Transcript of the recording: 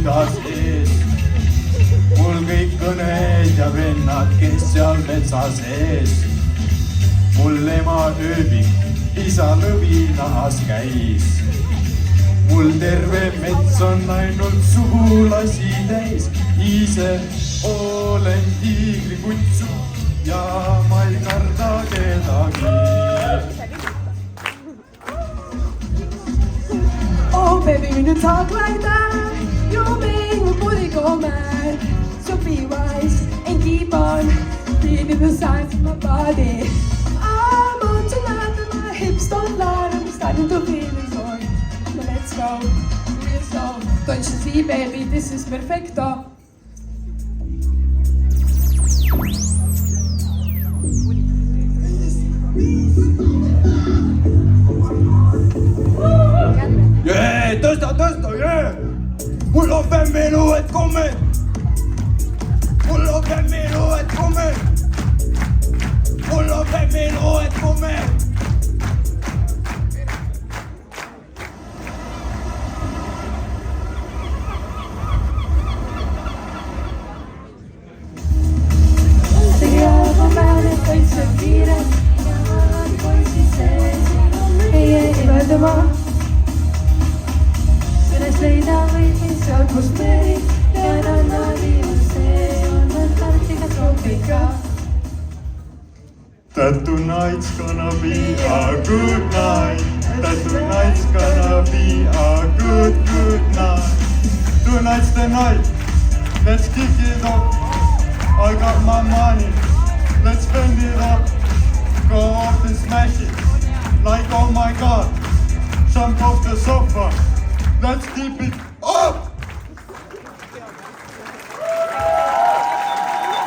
igas ees. Mul kõik kõned ja vennad, kes seal metsa sees. Mul ema ööbik, isa lõvinahas käis. Mul terve mets on ainult sugulasi täis. Ise olen tiigrikutsu ja ma ei karda kedagi. Oh baby, when you talk like that, you make my booty go mad. So be wise and keep on reading the signs of my body. I'm on tonight and my hips don't lie. I'm starting to feel it on. Now let's go, real slow. Don't you see, baby, this is perfecto. Jee, tõsta, jee! Mul on 5 minutit komme! Mul on 5 minutit komme! Mul on 5 minutit komme! Tegelikult on vähemalt kõik see kiire ja ma olen poisid sees. Ei mööda ma üles leida võin seal, kus meri ja rannali on see, on Antarktika troopika. That tonight's gonna be a good night. That tonight's gonna be a good night. Tonight's the night. Let's kick it up. I got my money. Let's spend it up. Go up and smash it. Like oh my god. Jump off the sofa. Let's keep it up.